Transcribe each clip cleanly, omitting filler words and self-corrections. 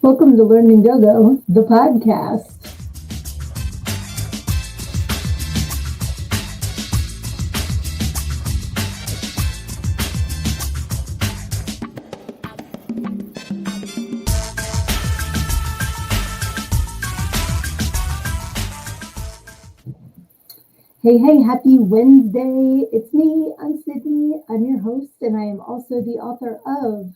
Welcome to Learning Go-Go, the podcast. Hey, happy Wednesday. It's me, I'm Sydnee. I'm your host, and I am also the author of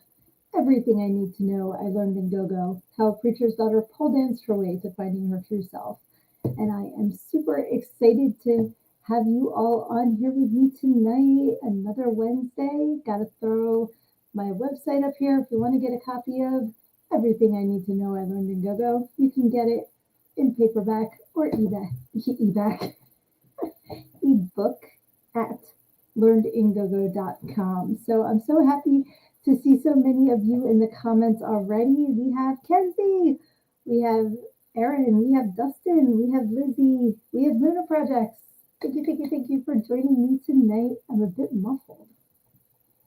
Everything I Need to Know I Learned in Go-Go, How a Preacher's Daughter Pole Danced Her Way to Finding Her True Self. And I am super excited to have you all on here with me tonight. Another Wednesday. Got to throw my website up here if you want to get a copy of Everything I Need to Know I Learned in Go-Go. You can get it in paperback or ebook at learnedingogo.com. So I'm so happy to see so many of you in the comments already. We have Kenzie, we have Erin, we have Dustin, we have Lizzie, we have Luna Projects. Thank you for joining me tonight. I'm a bit muffled.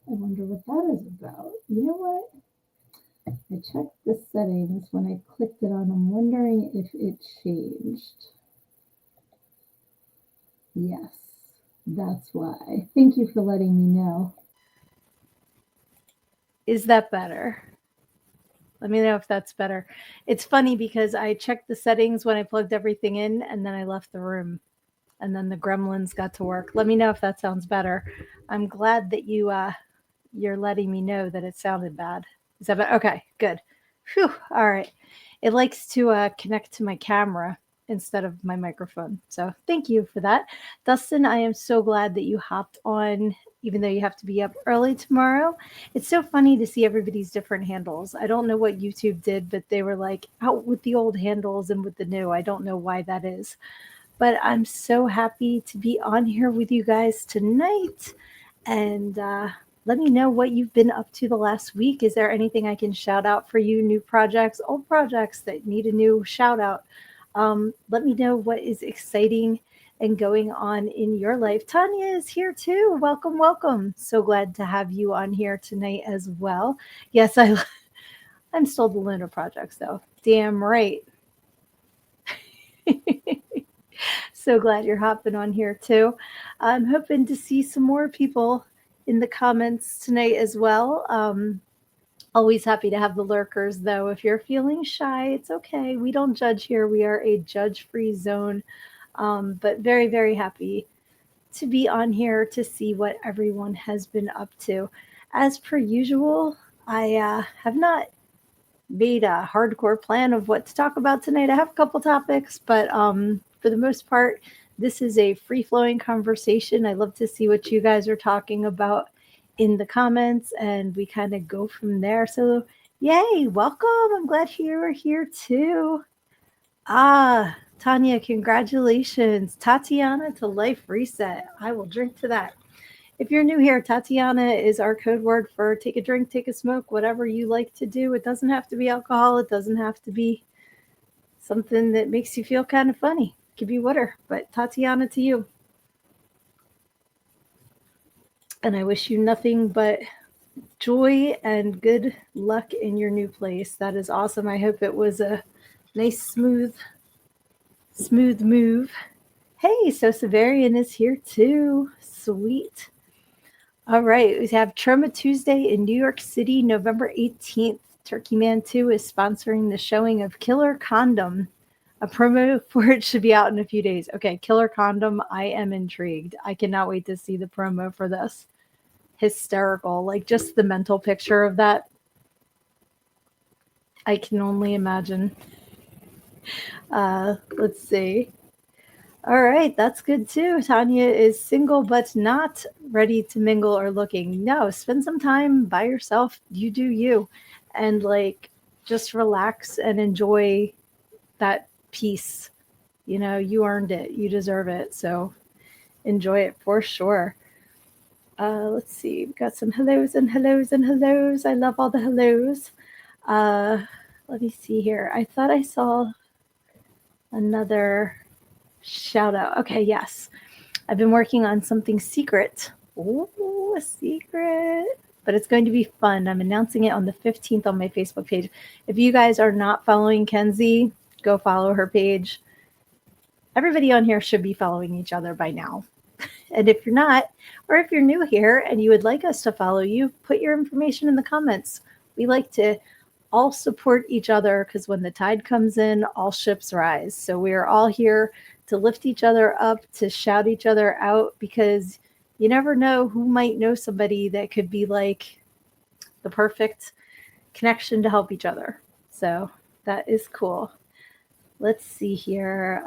I wonder what that is about. You know what? I checked the settings when I clicked it on. I'm wondering if it changed. Yes, that's why. Thank you for letting me know. Is that better? Let me know if that's better. It's funny because I checked the settings when I plugged everything in and then I left the room and then the gremlins got to work. Let me know if that sounds better. I'm glad that you're letting me know that it sounded bad. Is that better? Okay, good. Phew, all right. It likes to connect to my camera instead of my microphone. So thank you for that. Dustin, I am so glad that you hopped on, even though you have to be up early tomorrow. It's so funny to see everybody's different handles. I don't know what YouTube did, but they were like out with the old handles and with the new. I don't know why that is. But I'm so happy to be on here with you guys tonight. And let me know what you've been up to the last week. Is there anything I can shout out for you? New projects, old projects that need a new shout out? Let me know what is exciting and going on in your life. Tanya is here too. Welcome, welcome. So glad to have you on here tonight as well. Yes, I'm still the Lunar Projects though. Damn right. So glad you're hopping on here too. I'm hoping to see some more people in the comments tonight as well. Always happy to have the lurkers though. If you're feeling shy, it's okay. We don't judge here. We are a judge free zone. But very, very happy to be on here to see what everyone has been up to. As per usual, I have not made a hardcore plan of what to talk about tonight. I have a couple topics, but for the most part, this is a free flowing conversation. I love to see what you guys are talking about in the comments, and we kind of go from there. So, yay, welcome. I'm glad you are here too. Tanya, congratulations. Tatiana to Life Reset. I will drink to that. If you're new here, Tatiana is our code word for take a drink, take a smoke, whatever you like to do. It doesn't have to be alcohol. It doesn't have to be something that makes you feel kind of funny. It could be water, but Tatiana to you. And I wish you nothing but joy and good luck in your new place. That is awesome. I hope it was a nice, smooth move. Hey, so Severian is here too. Sweet. All right, we have Trauma Tuesday in New York City, November 18th. Turkey Man 2 is sponsoring the showing of Killer Condom. A promo for it should be out in a few days. Okay, Killer Condom, I am intrigued. I cannot wait to see the promo for this. Hysterical. Like, just the mental picture of that. I can only imagine. Let's see. All right, that's good too. Tanya is single but not ready to mingle or looking. No, spend some time by yourself. You do you. And like just relax and enjoy that peace. You know, you earned it. You deserve it. So enjoy it for sure. Let's see. We've got some hellos and hellos and hellos. I love all the hellos. Uh, let me see here. I thought I saw another shout out. Okay, yes. I've been working on something secret. Ooh, a secret. but it's going to be fun. I'm announcing it on the 15th on my Facebook page. If you guys are not following Kenzie, go follow her page. Everybody on here should be following each other by now. And if you're not, or if you're new here and you would like us to follow you, put your information in the comments. We like to all support each other because when the tide comes in, all ships rise. So we are all here to lift each other up, to shout each other out, because you never know who might know somebody that could be like the perfect connection to help each other. So that is cool. Let's see here.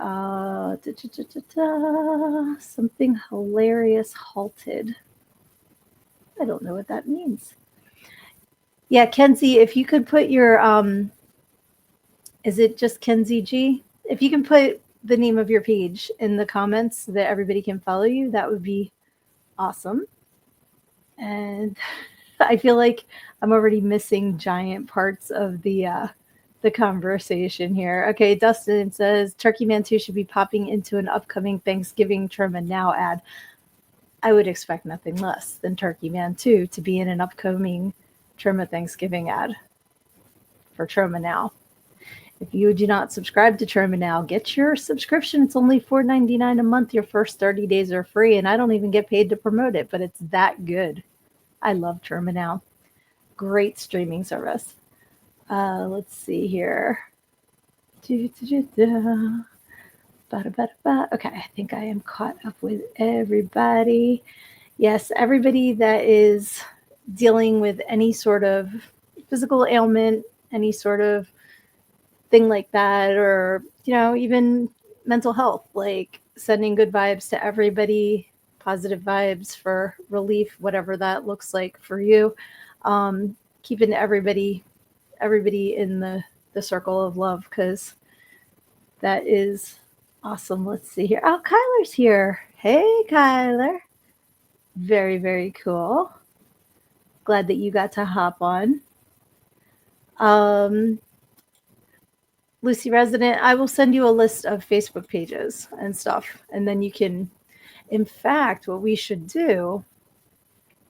Something hilarious halted. I don't know what that means. Yeah, Kenzie, if you could put your is it just Kenzie G? If you can put the name of your page in the comments so that everybody can follow you, that would be awesome. And I feel like I'm already missing giant parts of the conversation here. Okay, Dustin says Turkey Man 2 should be popping into an upcoming Thanksgiving Trim and Now ad. I would expect nothing less than Turkey Man 2 to be in an upcoming Trim a Thanksgiving ad for Trim and Now. If you do not subscribe to Trim and Now, get your subscription. It's only $4.99 a month. Your first 30 days are free, and I don't even get paid to promote it, but it's that good. I love Trim and Now. Great streaming service. Let's see here. Okay, I think I am caught up with everybody. Yes, everybody that is dealing with any sort of physical ailment, any sort of thing like that, or, even mental health, like sending good vibes to everybody, positive vibes for relief, whatever that looks like for you. Keeping everybody in the circle of love, because that is awesome. Let's see here. Oh, Kyler's here. Hey, Kyler. Very, very cool. Glad that you got to hop on. Lucy Resident, I will send you a list of Facebook pages and stuff, and then you can, in fact, what we should do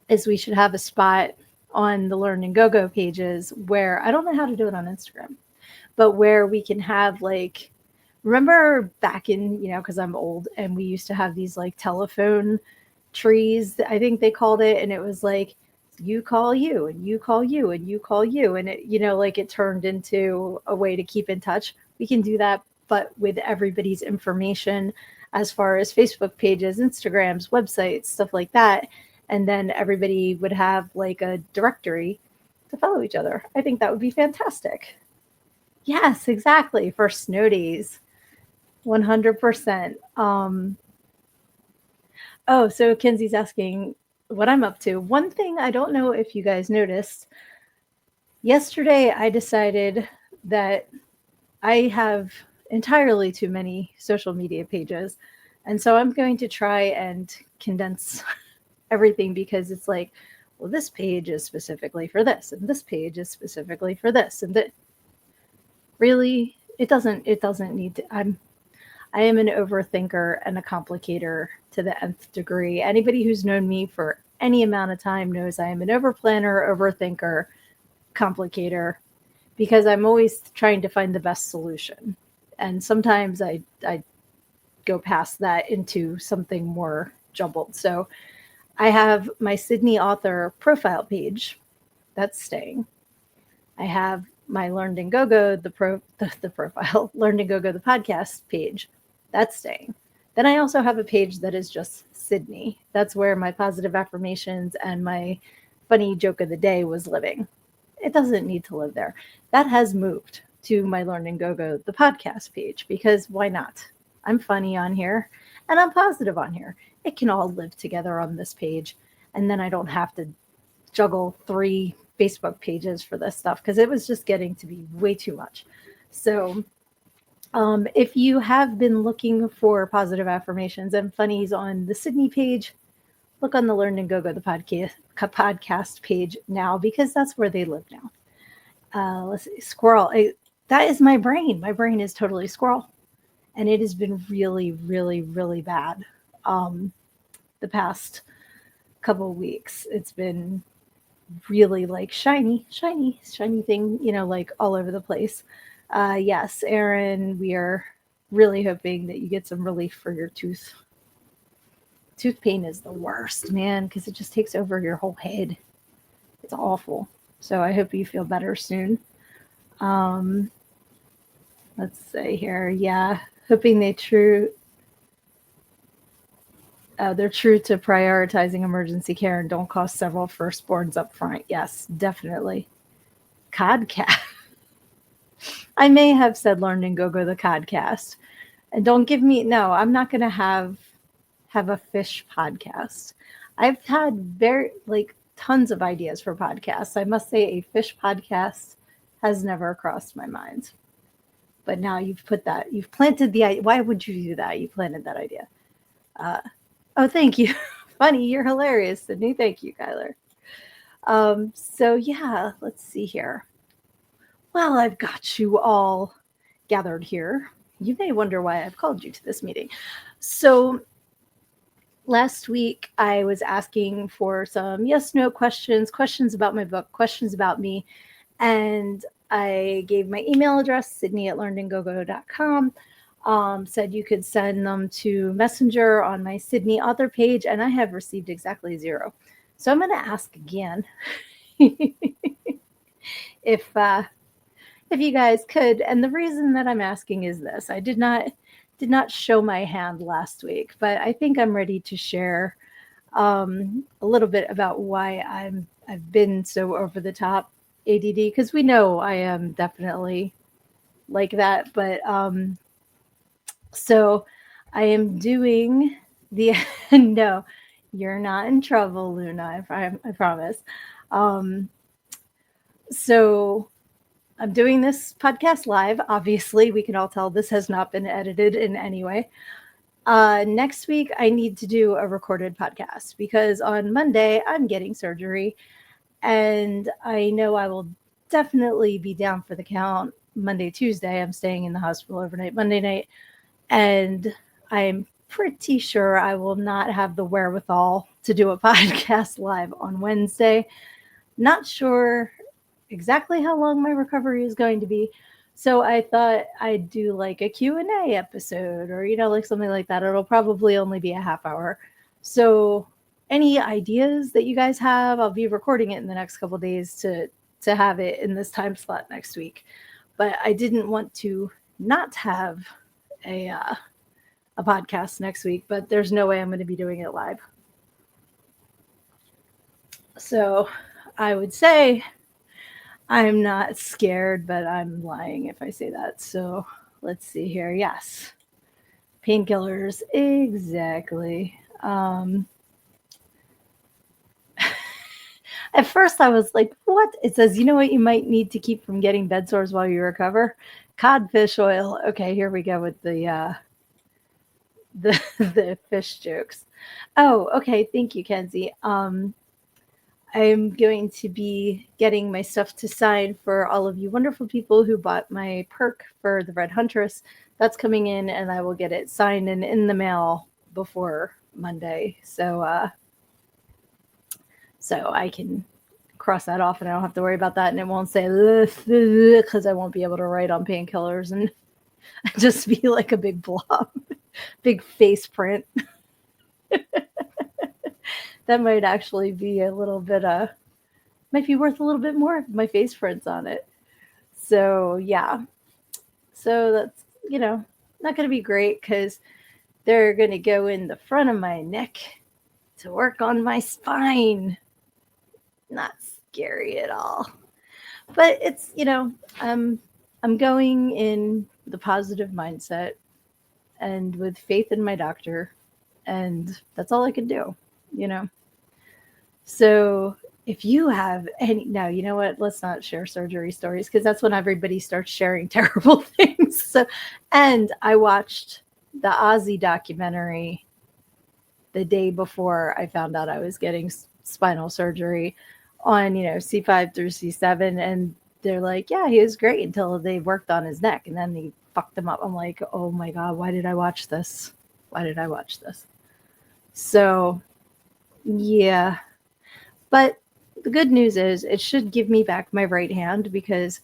is we should have a spot on the Learn and Go pages where, I don't know how to do it on Instagram, but where we can have, like, remember back in, because I'm old, and we used to have these like telephone trees, I think they called it, and it was like, you call you, and you call you, and you call you, and it, like it turned into a way to keep in touch. We can do that, but with everybody's information as far as Facebook pages, Instagrams, websites, stuff like that. And then everybody would have like a directory to follow each other. I think that would be fantastic. Yes, exactly. For snow days. 100%. Oh, so Kenzie's asking what I'm up to. One thing I don't know if you guys noticed, yesterday I decided that I have entirely too many social media pages. And so I'm going to try and condense everything, because it's like, well, this page is specifically for this, and this page is specifically for this, and that really it doesn't need to. I am an overthinker and a complicator to the nth degree. Anybody who's known me for any amount of time knows I am an overplanner, overthinker, complicator, because I'm always trying to find the best solution. And sometimes I go past that into something more jumbled. So I have my Sydnee author profile page. That's staying. I have my Learned and Go-Go, the profile, Learned and Go-Go, the podcast page. That's staying. Then I also have a page that is just Sydnee. That's where my positive affirmations and my funny joke of the day was living. It doesn't need to live there. That has moved to my Learn and Go-Go, the podcast page, because why not? I'm funny on here, and I'm positive on here. It can all live together on this page, and then I don't have to juggle 3 Facebook pages for this stuff, because it was just getting to be way too much. So if you have been looking for positive affirmations and funnies on the Sydnee page, look on the Learn and Go-Go, the podcast page now, because that's where they live now. Let's see, squirrel. That is my brain. My brain is totally squirrel. And it has been really, really, really bad the past couple of weeks. It's been really like shiny thing, like all over the place. Yes, Aaron, we are really hoping that you get some relief for your tooth. Tooth pain is the worst, man, because it just takes over your whole head. It's awful. So I hope you feel better soon. Um, let's see here. Yeah, hoping they're true to prioritizing emergency care and don't cost several firstborns up front. Yes, definitely. Codcast. I may have said Learn and Go Go the Codcast. And don't give me no, I'm not gonna have a fish podcast. I've had tons of ideas for podcasts. I must say a fish podcast has never crossed my mind. But now you've planted the idea. Why would you do that? You planted that idea. Uh, oh, thank you. Funny, you're hilarious, Sydney. Thank you, Kyler. So yeah, let's see here. Well, I've got you all gathered here. You may wonder why I've called you to this meeting. So last week I was asking for some yes, no questions about my book, questions about me. And I gave my email address, Sydnee@learnedandgogo.com. Said you could send them to Messenger on my Sydnee author page, and I have received exactly 0. So I'm going to ask again if you guys could. And the reason that I'm asking is this: I did not show my hand last week, but I think I'm ready to share a little bit about why I've been so over the top ADD, because we know I am definitely like that. But so I am doing the no, you're not in trouble, Luna. I promise. So I'm doing this podcast live. Obviously, we can all tell this has not been edited in any way. Next week, I need to do a recorded podcast because on Monday, I'm getting surgery. And I know I will definitely be down for the count Monday, Tuesday. I'm staying in the hospital overnight Monday night. And I'm pretty sure I will not have the wherewithal to do a podcast live on Wednesday. Not sure exactly how long my recovery is going to be. So I thought I'd do like a Q&A episode or, like something like that. It'll probably only be a half hour. So any ideas that you guys have, I'll be recording it in the next couple of days to have it in this time slot next week. But I didn't want to not have a podcast next week, but there's no way I'm going to be doing it live. So I would say I'm not scared, but I'm lying if I say that. So let's see here. Yes. Painkillers. Exactly. At first I was like, what? It says, you know what you might need to keep from getting bed sores while you recover? Codfish oil. Okay, here we go with the the fish jokes. Oh, okay. Thank you, Kenzie. I'm going to be getting my stuff to sign for all of you wonderful people who bought my perk for the Red Huntress. That's coming in, and I will get it signed and in the mail before Monday. So I can cross that off, and I don't have to worry about that, and it won't say because I won't be able to write on painkillers and just be like a big blob, big face print. That might actually be a little bit might be worth a little bit more if my face print's on it. So yeah, so that's not going to be great because they're going to go in the front of my neck to work on my spine. Not scary at all, but it's I'm going in the positive mindset and with faith in my doctor, and that's all I can do. So if you have any, now, you know what? Let's not share surgery stories because that's when everybody starts sharing terrible things. So, and I watched the Ozzy documentary the day before I found out I was getting spinal surgery on, C5 through C7. And they're like, yeah, he was great until they worked on his neck and then they fucked him up. I'm like, oh my God, why did I watch this? Why did I watch this? So, yeah. But the good news is it should give me back my right hand because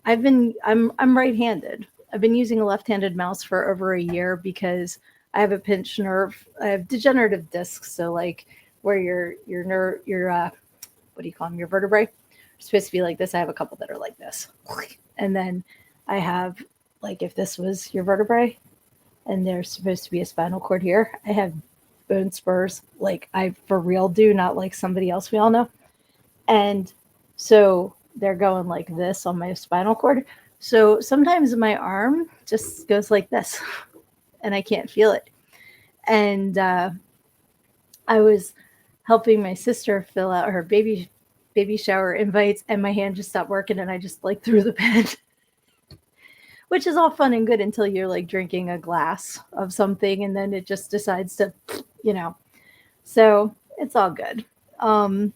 I'm right-handed. I've been using a left-handed mouse for over a year because I have a pinched nerve. I have degenerative discs, so like where your what do you call them? Your vertebrae are supposed to be like this. I have a couple that are like this, and then I have like if this was your vertebrae, and there's supposed to be a spinal cord here. I have bone spurs, like I for real do, not like somebody else we all know. And so they're going like this on my spinal cord. So sometimes my arm just goes like this and I can't feel it. And I was helping my sister fill out her baby shower invites and my hand just stopped working and I just like threw the pen. Which is all fun and good until you're like drinking a glass of something and then it just decides to, you know. So it's all good. Um,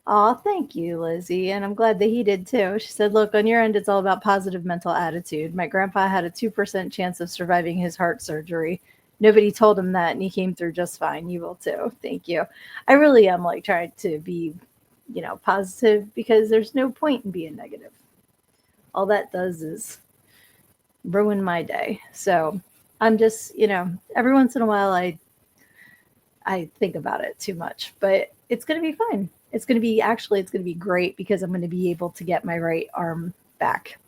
Oh, thank you, Lizzie. And I'm glad that he did too. She said, look, on your end, it's all about positive mental attitude. My grandpa had a 2% chance of surviving his heart surgery. Nobody told him that, and he came through just fine. You will too. Thank you. I really am like trying to be, positive because there's no point in being negative. All that does is ruin my day. So I'm just, every once in a while I think about it too much, but it's going to be fine. It's going to be great because I'm going to be able to get my right arm back.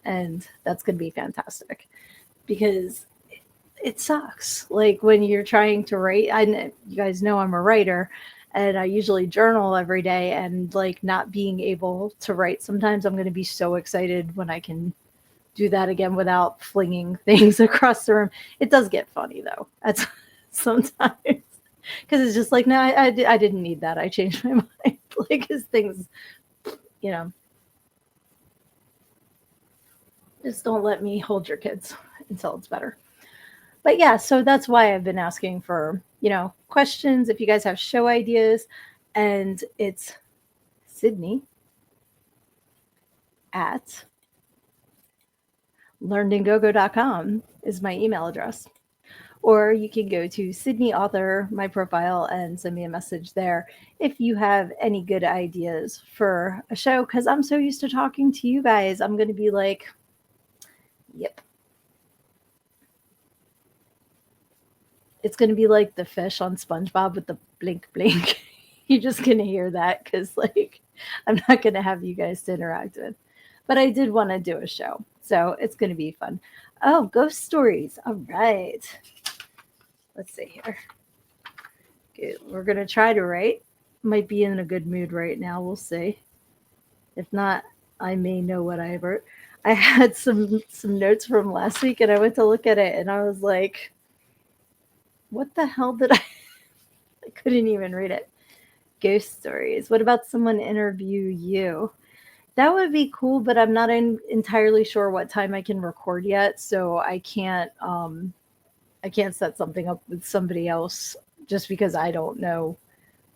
And that's going to be fantastic because it sucks. Like when you're trying to write, you guys know I'm a writer and I usually journal every day and like not being able to write. Sometimes I'm going to be so excited when I can do that again without flinging things across the room. It does get funny though. That's sometimes because it's just like, no, I didn't need that. I changed my mind. Like, his things, you know, just don't let me hold your kids until it's better. But yeah, so that's why I've been asking for, questions. If you guys have show ideas, and it's Sydnee at learnedingogo.com is my email address. Or you can go to Sydnee Author, my profile, and send me a message there if you have any good ideas for a show. Because I'm so used to talking to you guys, I'm going to be like, yep. It's going to be like the fish on SpongeBob with the blink blink. You're just going to hear that because, like, I'm not going to have you guys to interact with. But I did want to do a show. So it's going to be fun. Oh, ghost stories. All right. Let's see here. Good. We're gonna try to write. Might be in a good mood right now. We'll see. If not, I may know what I wrote. I had some notes from last week, and I went to look at it, and I was like, "What the hell did I?" I couldn't even read it. Ghost stories. What about someone interview you? That would be cool, but I'm not entirely sure what time I can record yet, so I can't. I can't set something up with somebody else just because I don't know.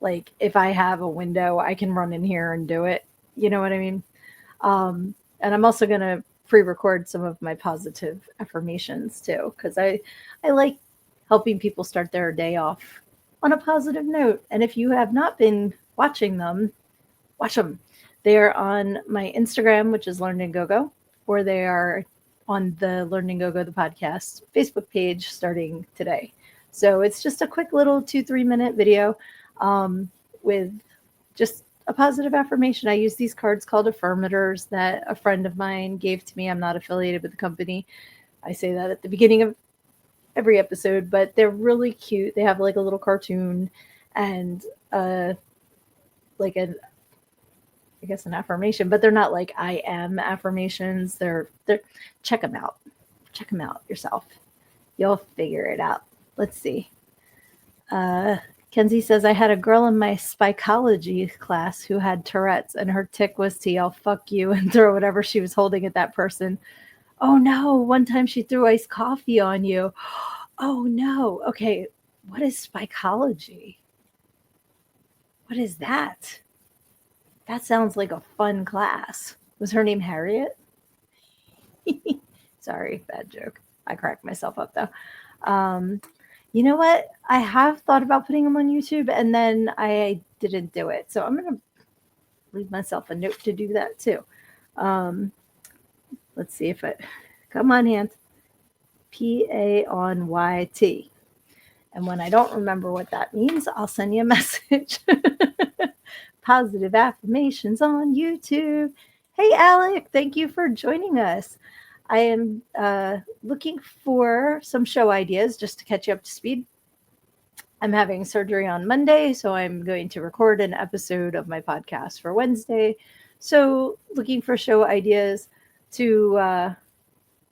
Like if I have a window, I can run in here and do it. You know what I mean? And I'm also gonna pre-record some of my positive affirmations too, because I like helping people start their day off on a positive note. And if you have not been watching them, watch them. They are on my Instagram, which is Learn and Go Go, or they are on the Learn and Go Go the podcast Facebook page starting today. So it's just a quick little 2-3 minute video with just a positive affirmation. I use these cards called affirmators that a friend of mine gave to me. I'm not affiliated with the company. I say that at the beginning of every episode, but they're really cute. They have like a little cartoon and like I guess an affirmation, but they're not like I am affirmations. They're check them out. Check them out yourself. You'll figure it out. Let's see. Kenzie says, I had a girl in my psychology class who had Tourette's, and her tick was to yell, fuck you, and throw whatever she was holding at that person. Oh no, one time she threw iced coffee on you. Oh no. Okay, what is psychology? What is that? That sounds like a fun class. Was her name Harriet? Sorry, bad joke. I cracked myself up though. You know what? I have thought about putting them on YouTube and then I didn't do it. So I'm going to leave myself a note to do that too. Um, let's see if it, come on, hand. Payt. And when I don't remember what that means, I'll send you a message. Positive affirmations on YouTube. Hey, Alec, thank you for joining us. I am looking for some show ideas just to catch you up to speed. I'm having surgery on Monday, so I'm going to record an episode of my podcast for Wednesday. So, looking for show ideas to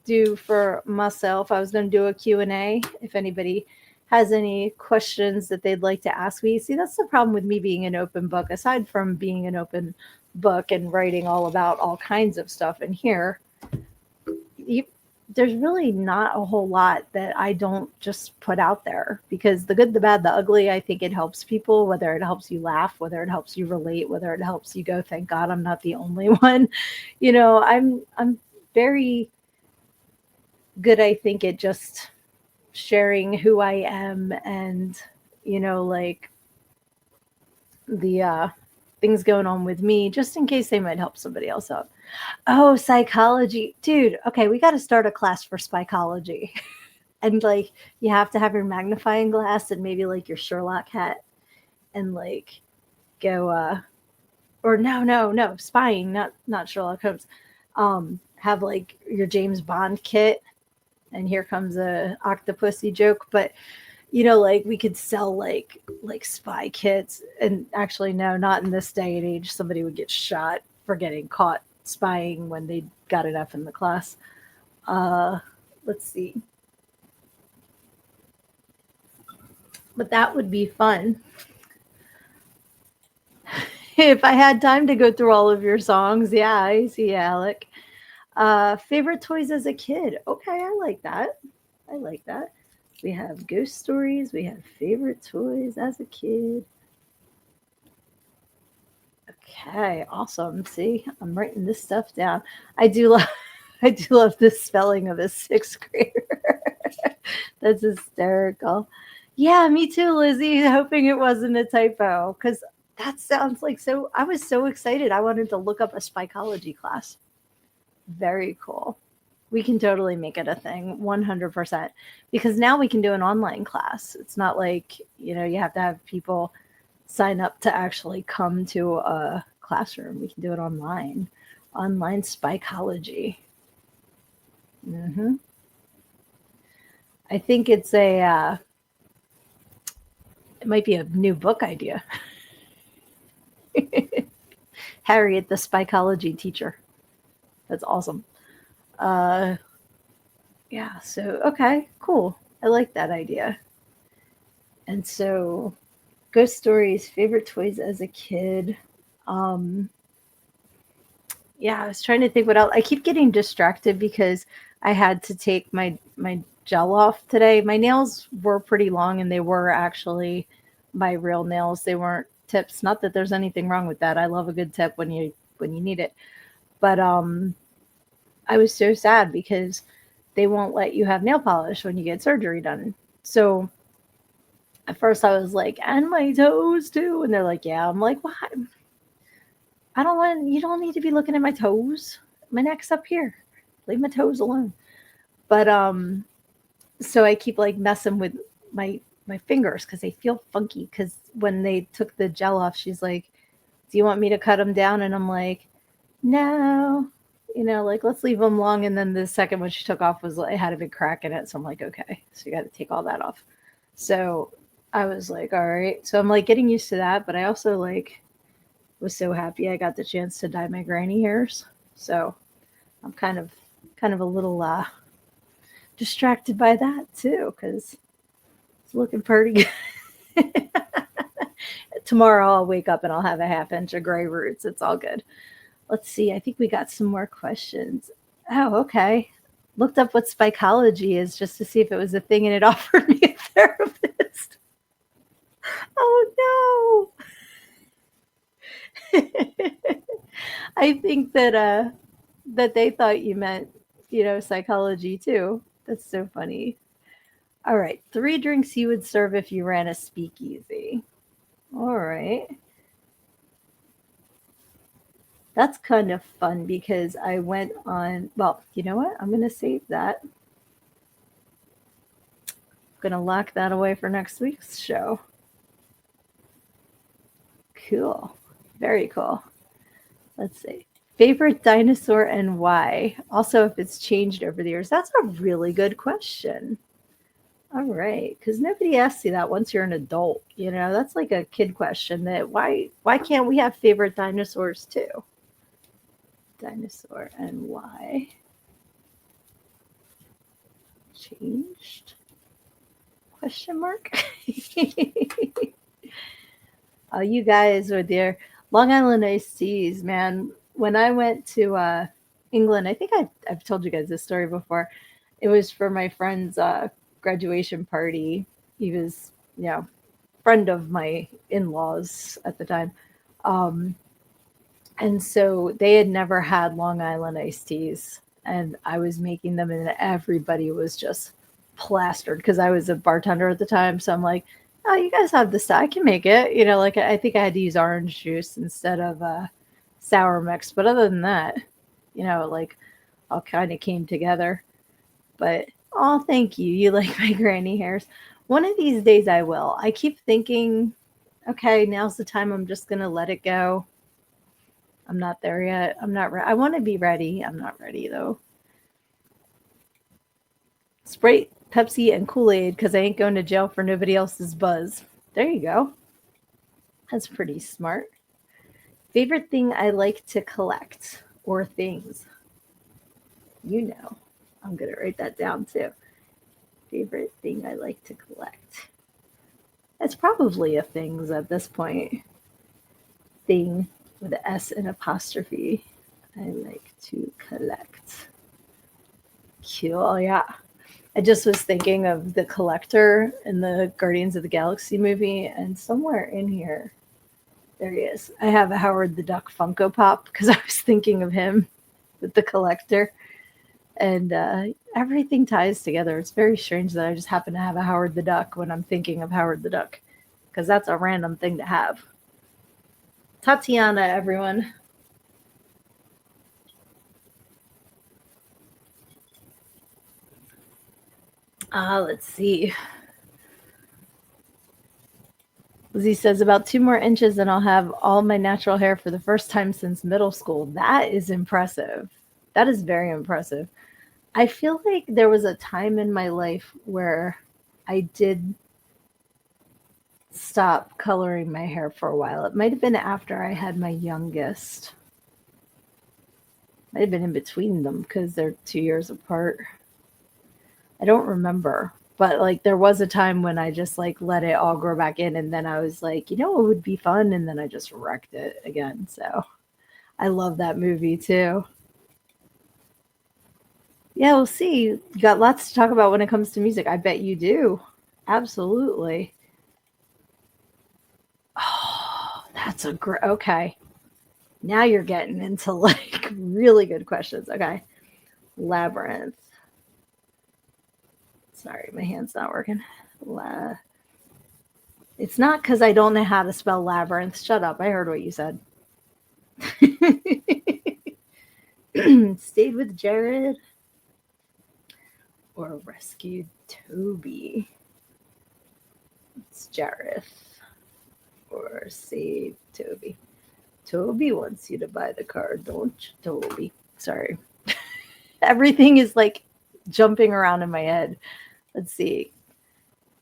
do for myself. I was going to do a Q&A if anybody has any questions that they'd like to ask me. See, that's the problem with me being an open book. Aside from being an open book and writing all about all kinds of stuff in here, you, there's really not a whole lot that I don't just put out there, because the good, the bad, the ugly, I think it helps people, whether it helps you laugh, whether it helps you relate, whether it helps you go, thank God I'm not the only one. I'm very good, I think, at just sharing who I am and, like the things going on with me, just in case they might help somebody else out. Oh, psychology. Dude, okay, we got to start a class for psychology. And like, you have to have your magnifying glass and maybe like your Sherlock hat and like go, or no, spying, not Sherlock Holmes. Have like your James Bond kit, and here comes a octopussy joke, but like we could sell like spy kits, and actually no, not in this day and age. Somebody would get shot for getting caught spying when they got it up in the class. Uh, let's see. But that would be fun. If I had time to go through all of your songs, yeah, I see, Alec. Favorite toys as a kid. Okay, I like that. I like that. We have ghost stories. We have favorite toys as a kid. Okay, awesome. See, I'm writing this stuff down. I do love I do love the spelling of a sixth grader. That's hysterical. Yeah, me too, Lizzie. Hoping it wasn't a typo, because that sounds like so. I was so excited. I wanted to look up a psychology class. Very cool. We can totally make it a thing, 100%. Because now we can do an online class. It's not like, you have to have people sign up to actually come to a classroom. We can do it online. Online psychology. hmm I think it might be a new book idea. Harriet the psychology teacher. That's awesome. Uh, yeah, so okay, cool. I like that idea. And so, ghost stories, favorite toys as a kid. Um, yeah, I was trying to think what else. I keep getting distracted because I had to take my gel off today. My nails were pretty long and they were actually my real nails. They weren't tips. Not that there's anything wrong with that. I love a good tip when you need it. But I was so sad because they won't let you have nail polish when you get surgery done. So at first I was like, and my toes too. And they're like, yeah. I'm like, what? You don't need to be looking at my toes. My neck's up here. Leave my toes alone. But so I keep like messing with my fingers because they feel funky. Because when they took the gel off, she's like, do you want me to cut them down? And I'm like, no, like let's leave them long. And then the second one she took off was like, it had a big crack in it. So I'm like, okay, so you got to take all that off. So I was like, all right. So I'm like getting used to that. But I also like was so happy I got the chance to dye my granny hairs. So I'm kind of a little distracted by that too, because it's looking pretty good. Tomorrow I'll wake up and I'll have a half inch of gray roots. It's all good. Let's see. I think we got some more questions. Oh, okay. Looked up what psychology is just to see if it was a thing, and it offered me a therapist. Oh no. I think that they thought you meant, psychology too. That's so funny. All right, 3 drinks you would serve if you ran a speakeasy. All right. That's kind of fun because I went on, well, you know what? I'm going to save that. I'm going to lock that away for next week's show. Cool. Very cool. Let's see. Favorite dinosaur and why? Also, if it's changed over the years. That's a really good question. All right, because nobody asks you that once you're an adult. You know, that's like a kid question. That why can't we have favorite dinosaurs too? Dinosaur and why? Changed? Question mark? Oh, you guys with your Long Island iced teas, man. When I went to England, I think I've told you guys this story before. It was for my friend's graduation party. He was, you know, friend of my in-laws at the time. Um, and so they had never had Long Island iced teas. And I was making them, and everybody was just plastered because I was a bartender at the time. So I'm like, oh, you guys have this. I can make it. You know, like I think I had to use orange juice instead of sour mix. But other than that, you know, like all kind of came together. But oh, thank you. You like my granny hairs. One of these days I will. I keep thinking, okay, now's the time. I'm just going to let it go. I'm not there yet. I'm not I want to be ready. I'm not ready though. Sprite, Pepsi, and Kool-Aid because I ain't going to jail for nobody else's buzz. There you go. That's pretty smart. Favorite thing I like to collect or things? You know. I'm going to write that down too. Favorite thing I like to collect. That's probably a things at this point. Thing with an S and apostrophe. I like to collect. Cool, yeah. I just was thinking of the collector in the Guardians of the Galaxy movie, and somewhere in here, there he is. I have a Howard the Duck Funko Pop because I was thinking of him with the collector, and everything ties together. It's very strange that I just happen to have a Howard the Duck when I'm thinking of Howard the Duck because that's a random thing to have. Tatiana, everyone. Let's see. Lizzie says about 2 more inches and I'll have all my natural hair for the first time since middle school. That is impressive. That is very impressive. I feel like there was a time in my life where I did stop coloring my hair for a while. It might have been after I had my youngest. Might have been in between them because they're 2 years apart. I don't remember. But like there was a time when I just like let it all grow back in and then I was like, you know, it would be fun and then I just wrecked it again. So I love that movie too. Yeah, we'll see. You got lots to talk about when it comes to music. I bet you do. Absolutely. Oh, that's a great. Okay. Now you're getting into like really good questions. Okay. Labyrinth. Sorry, my hand's not working. It's not because I don't know how to spell labyrinth. Shut up. I heard what you said. Stayed with Jared or rescued Toby? It's Jareth or save Toby. Toby wants you to buy the car, don't you, Toby? Sorry. Everything is like jumping around in my head. Let's see.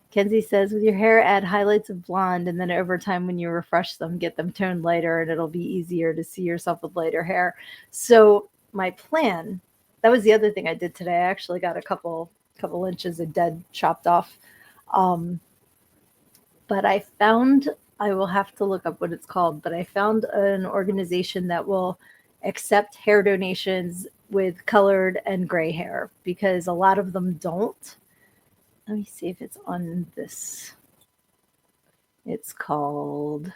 Kenzie says, with your hair, add highlights of blonde, and then over time, when you refresh them, get them toned lighter, and it'll be easier to see yourself with lighter hair. So my plan, that was the other thing I did today. I actually got a couple inches of dead chopped off. But I found, I will have to look up what it's called, but I found an organization that will accept hair donations with colored and gray hair because a lot of them don't. Let me see if it's on this. It's called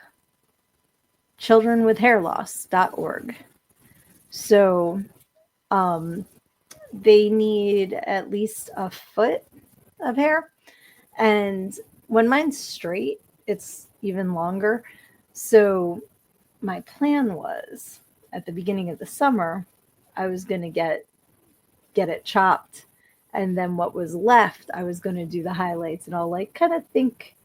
childrenwithhairloss.org. So they need at least a foot of hair. And when mine's straight, it's even longer. So my plan was at the beginning of the summer, I was going to get it chopped, and then what was left, I was going to do the highlights, and I'll like kind of think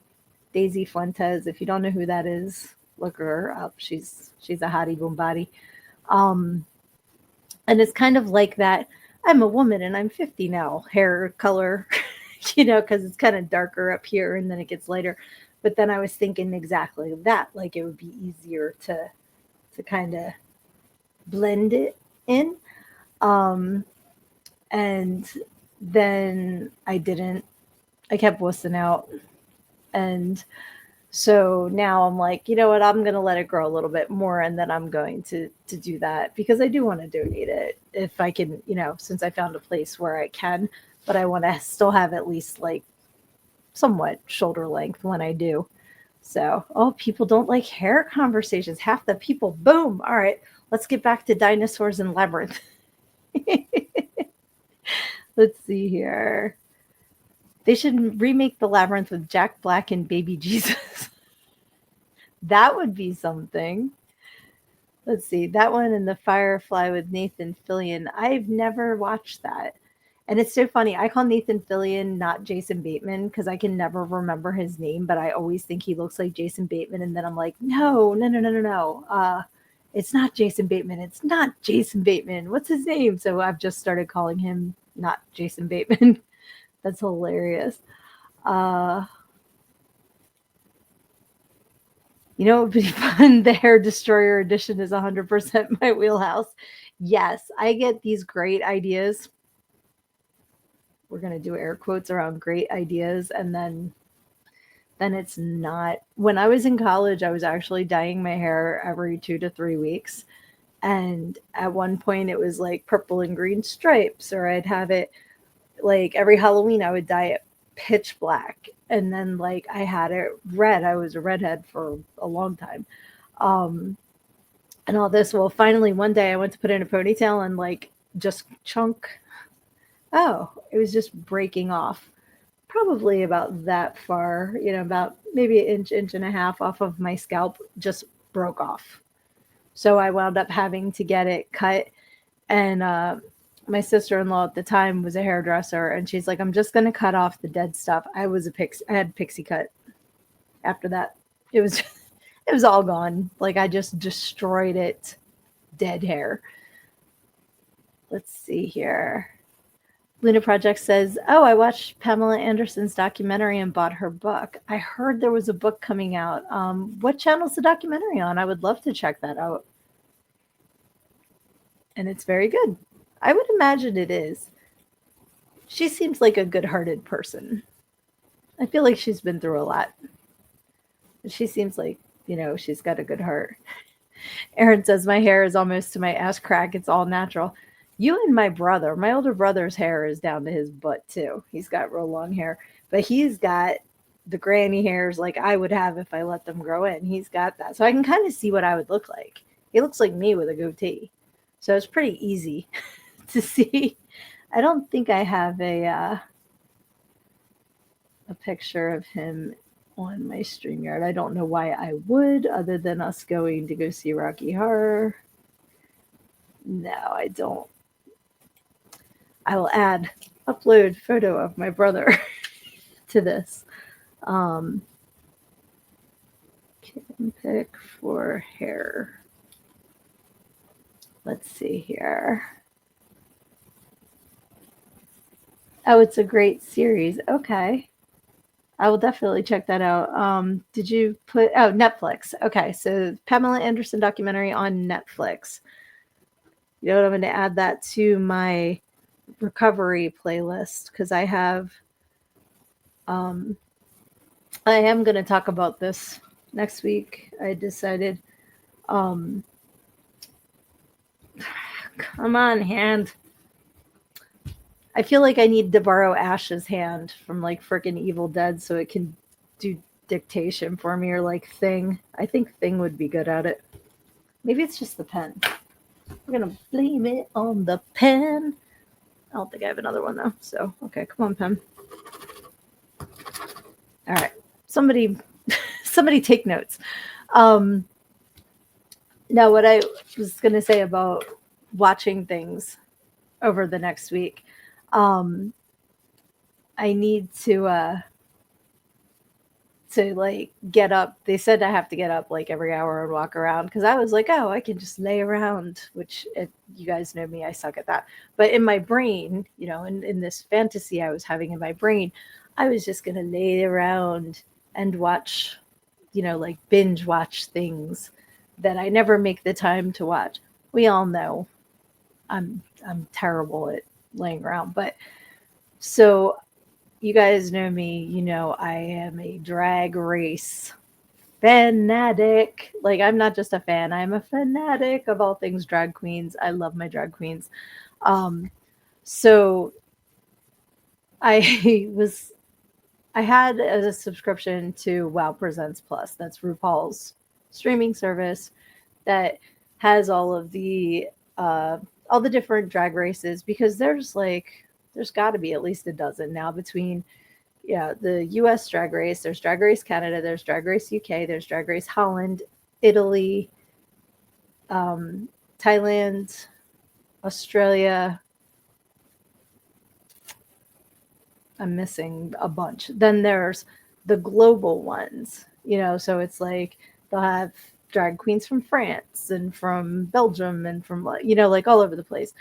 Daisy Fuentes. If you don't know who that is, look her up. She's a hottie boom body. Um, and it's kind of like that. I'm a woman and I'm 50 now. Hair color, because it's kind of darker up here and then it gets lighter. But then I was thinking exactly that, like it would be easier to kind of blend it in. Um, and then I didn't. I kept wussing out, and so now I'm like, you know what? I'm gonna let it grow a little bit more, and then I'm going to do that because I do want to donate it if I can, since I found a place where I can. But I want to still have at least like somewhat shoulder length when I do. So, oh, people don't like hair conversations. Half the people, boom. All right, let's get back to dinosaurs and labyrinth. Let's see here. They should remake the labyrinth with Jack Black and Baby Jesus. That would be something. Let's see. That one and The Firefly with Nathan Fillion. I've never watched that. And it's so funny. I call Nathan Fillion not Jason Bateman because I can never remember his name, but I always think he looks like Jason Bateman. And then I'm like, no, no, no, no, no, no. It's not Jason Bateman. It's not Jason Bateman. What's his name? So I've just started calling him not Jason Bateman. That's hilarious. Uh, it would be fun. The Hair Destroyer edition is 100% my wheelhouse. Yes, I get these great ideas. We're going to do air quotes around great ideas, and then it's not. When I was in college, I was actually dyeing my hair every 2 to 3 weeks. And at one point it was like purple and green stripes, or I'd have it like every Halloween I would dye it pitch black. And then like I had it red. I was a redhead for a long time. Um, and all this. Well, finally one day I went to put in a ponytail and like just chunk. Oh, it was just breaking off. Probably about that far, about maybe an inch, inch and a half off of my scalp, just broke off. So I wound up having to get it cut. And my sister-in-law at the time was a hairdresser, and she's like, I'm just going to cut off the dead stuff. I had pixie cut after that. It was, it was all gone. Like I just destroyed it. Dead hair. Let's see here. Luna Project says, oh, I watched Pamela Anderson's documentary and bought her book. I heard there was a book coming out. What channel's the documentary on? I would love to check that out. And it's very good. I would imagine it is. She seems like a good-hearted person. I feel like she's been through a lot. She seems like, she's got a good heart. Aaron says, my hair is almost to my ass crack. It's all natural. You and my older brother's hair is down to his butt too. He's got real long hair, but he's got the granny hairs like I would have if I let them grow in. He's got that. So I can kind of see what I would look like. He looks like me with a goatee. So it's pretty easy to see. I don't think I have a picture of him on my StreamYard. I don't know why I would, other than us going to go see Rocky Horror. No, I don't. I will upload photo of my brother to this. Can pick for hair. Let's see here. Oh, it's a great series. Okay. I will definitely check that out. Did you put, Netflix. Okay. So Pamela Anderson documentary on Netflix. You know what? I'm going to add that to my recovery playlist because I am going to talk about this next week. I decided, come on, hand. I feel like I need to borrow Ash's hand from like freaking Evil Dead so it can do dictation for me, or like Thing. I think Thing would be good at it. Maybe it's just the pen. We're going to blame it on the pen. I don't think I have another one though. So, okay, come on, pen. All right. Somebody somebody take notes. Um Now what I was going to say about watching things over the next week. Um I need to like get up. They said I have to get up like every hour and walk around because I was like, oh, I can just lay around, which if you guys know me, I suck at that. But in my brain, in this fantasy I was having in my brain, I was just gonna lay around and watch, like binge watch things that I never make the time to watch. We all know I'm terrible at laying around, but so you guys know me, I am a drag race fanatic. Like, I'm not just a fan, I'm a fanatic of all things drag queens. I love my drag queens. Um, so I was, I had a subscription to Wow Presents Plus. That's RuPaul's streaming service that has uh, all the different drag races because there's got to be at least a dozen now between the US Drag Race, there's Drag Race Canada, there's Drag Race UK, there's Drag Race Holland, Italy, um, Thailand, Australia. I'm missing a bunch. Then there's the global ones, so it's like they'll have drag queens from France and from Belgium and from, like all over the place,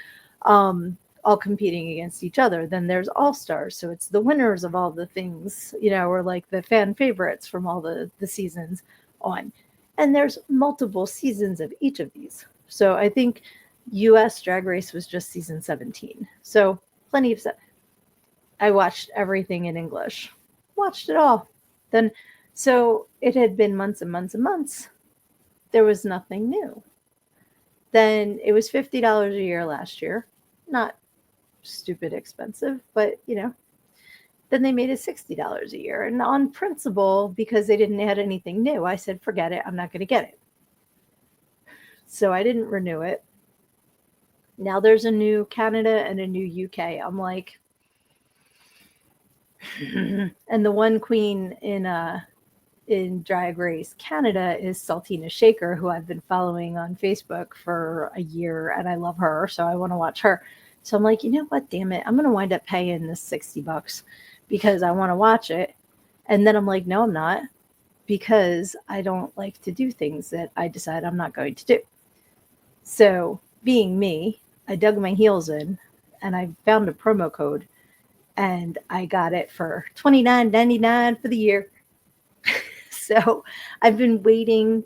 all competing against each other. Then there's All Stars, so it's the winners of all the things, or like the fan favorites from all the seasons on. And there's multiple seasons of each of these. So I think US Drag Race was just season 17. So plenty of stuff. I watched everything in English. Watched it all. Then so it had been months and months and months. There was nothing new. Then it was $50 a year last year. Not stupid expensive, but then they made it $60 a year. And on principle, because they didn't add anything new, I said, forget it, I'm not going to get it. So I didn't renew it. Now there's a new Canada and a new UK. I'm like, and the one queen in Drag Race Canada is Saltina Shaker, who I've been following on Facebook for a year, and I love her, so I want to watch her. So I'm like, you know what, damn it, I'm going to wind up paying this $60 because I want to watch it. And then I'm like, no, I'm not, because I don't like to do things that I decide I'm not going to do. So being me, I dug my heels in and I found a promo code and I got it for $29.99 for the year. So I've been waiting.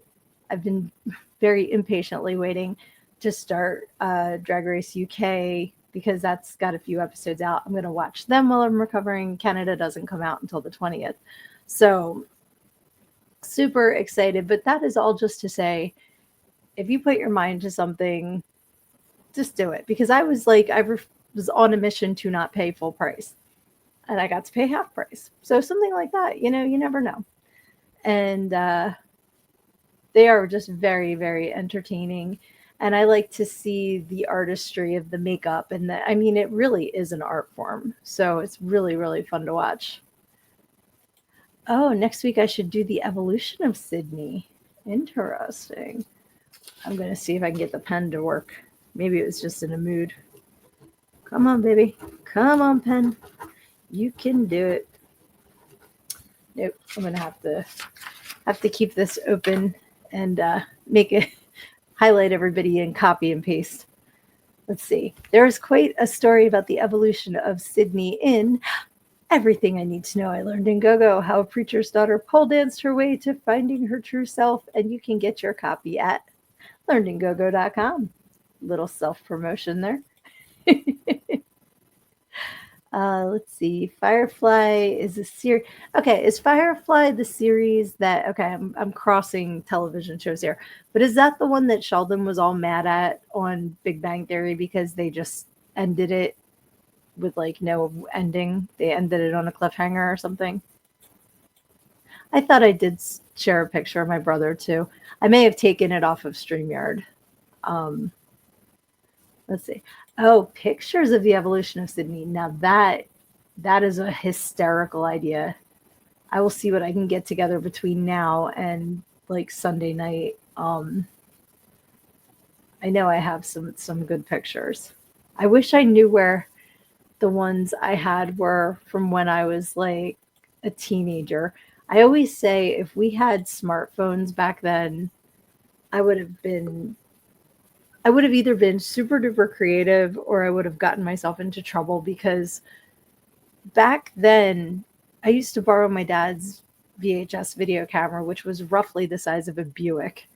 I've been very impatiently waiting to start Drag Race UK because that's got a few episodes out. I'm going to watch them while I'm recovering. Canada doesn't come out until the 20th. So super excited. But that is all just to say, if you put your mind to something, just do it. Because I was like, was on a mission to not pay full price. And I got to pay half price. So something like that, you never know. And they are just very, very entertaining. And I like to see the artistry of the makeup. And it really is an art form. So it's really, really fun to watch. Oh, next week I should do the evolution of Sydnee. Interesting. I'm going to see if I can get the pen to work. Maybe it was just in a mood. Come on, baby. Come on, pen. You can do it. Nope. I'm going to have to keep this open and make it highlight everybody and copy and paste. Let's see. There is quite a story about the evolution of Sydnee in Everything I Need to Know I Learned in Go-Go, How a Preacher's Daughter Pole Danced Her Way to Finding Her True Self, and you can get your copy at learnedingogo.com. Little self-promotion there. Let's see. Firefly is a series. Okay, is Firefly the series that? Okay, I'm crossing television shows here, but is that the one that Sheldon was all mad at on Big Bang Theory because they just ended it with like no ending? They ended it on a cliffhanger or something. I thought I did share a picture of my brother too. I may have taken it off of StreamYard. Let's see. Oh, pictures of the evolution of Sydnee. Now that is a hysterical idea. I will see what I can get together between now and like Sunday night. I know I have some good pictures. I wish I knew where the ones I had were from when I was like a teenager. I always say if we had smartphones back then, I would have been I would have either been super duper creative or I would have gotten myself into trouble because back then I used to borrow my dad's VHS video camera, which was roughly the size of a Buick.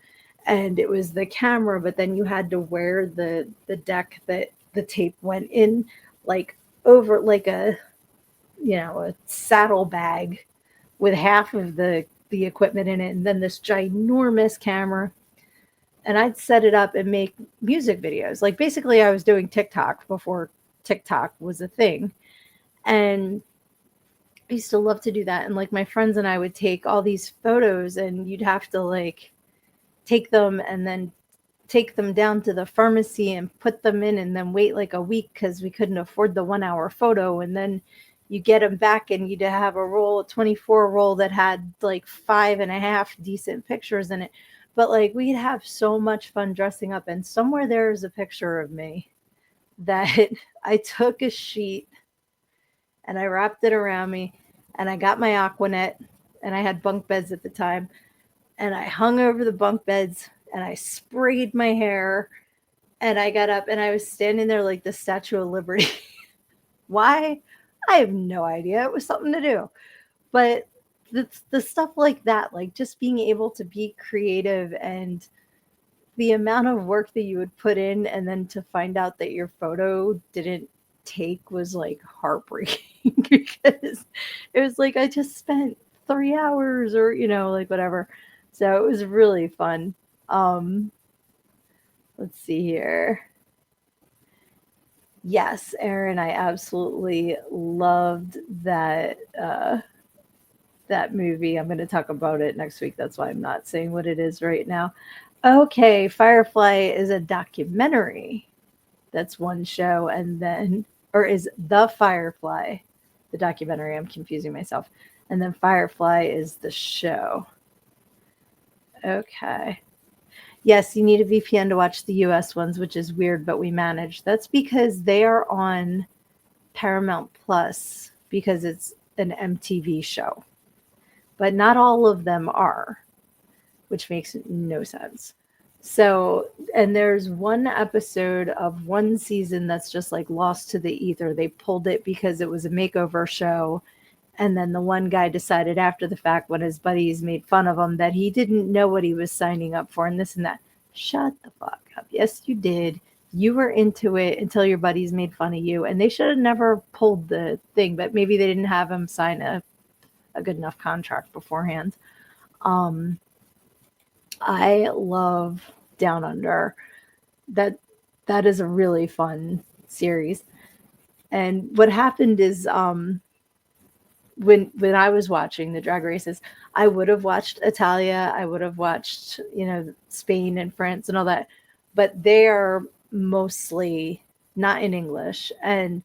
And it was the camera, but then you had to wear the deck that the tape went in, like over like a saddle bag with half of the equipment in it, and then this ginormous camera. And I'd set it up and make music videos. Like basically, I was doing TikTok before TikTok was a thing, and I used to love to do that. And like my friends and I would take all these photos, and you'd have to like take them and then take them down to the pharmacy and put them in and then wait like a week because we couldn't afford the 1 hour photo. And then you get them back and you'd have a roll, a 24 roll that had like 5.5 decent pictures in it. But like we'd have so much fun dressing up. And somewhere there is a picture of me that I took a sheet and I wrapped it around me and I got my Aquanet and I had bunk beds at the time and I hung over the bunk beds and I sprayed my hair and I got up and I was standing there like the Statue of Liberty. Why? I have no idea. It was something to do. But the stuff like that, like just being able to be creative and the amount of work that you would put in and then to find out that your photo didn't take was like heartbreaking because it was like I just spent 3 hours or like whatever. So it was really fun. um let's see here. Yes, Aaron, I absolutely loved that movie. I'm going to talk about it next week. That's why I'm not saying what it is right now. Okay, Firefly is a documentary. That's one show, and then or is The Firefly the documentary? I'm confusing myself. And then Firefly is the show. Okay. Yes, you need a VPN to watch the US ones, which is weird, but we manage. That's because they are on Paramount Plus because it's an MTV show. But not all of them are, which makes no sense. So, and there's one episode of one season that's just like lost to the ether. They pulled it because it was a makeover show. And then the one guy decided after the fact, when his buddies made fun of him, that he didn't know what he was signing up for and this and that. Shut the fuck up. Yes, you did. You were into it until your buddies made fun of you. And they should have never pulled the thing, but maybe they didn't have him sign a good enough contract beforehand. I love Down Under. That that is a really fun series. And what happened is when I was watching the drag races, I would have watched Italia, I would have watched, Spain and France and all that, but they are mostly not in English. And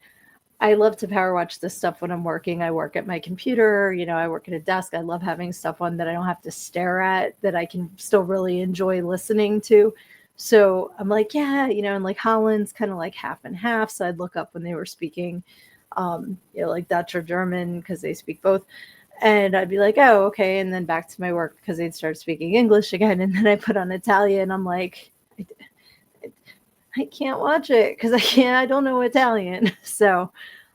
I love to power watch this stuff when I'm working. I work at my computer, I work at a desk. I love having stuff on that I don't have to stare at, that I can still really enjoy listening to. So I'm like, yeah, and like Holland's kind of like half and half. So I'd look up when they were speaking, like Dutch or German because they speak both. And I'd be like, oh, okay. And then back to my work because they'd start speaking English again. And then I put on Italian and I'm like, I can't watch it because I don't know Italian. So,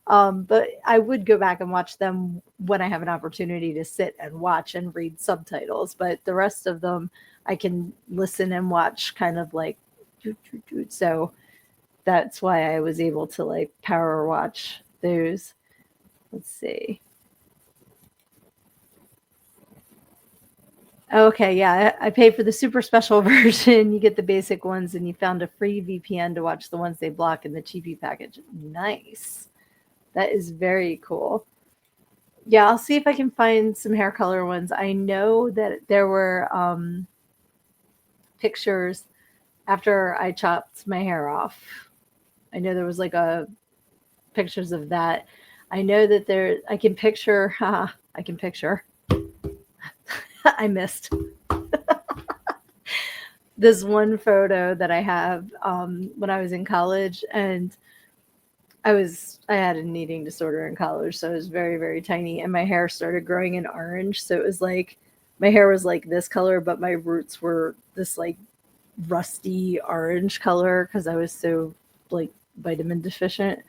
but I would go back and watch them when I have an opportunity to sit and watch and read subtitles. But the rest of them, I can listen and watch kind of like, so that's why I was able to like power watch those. Let's see. Okay, yeah, I paid for the super special version. You get the basic ones, and you found a free VPN to watch the ones they block in the cheapy package. Nice. That is very cool. Yeah, I'll see if I can find some hair color ones. I know that there were pictures after I chopped my hair off. I know there was like a pictures of that. I know that I can picture, I can picture I missed this one photo that I have when I was in college, and I had an eating disorder in college, so I was very, very tiny, and my hair started growing in orange. So it was like my hair was like this color, but my roots were this like rusty orange color because I was so like vitamin deficient.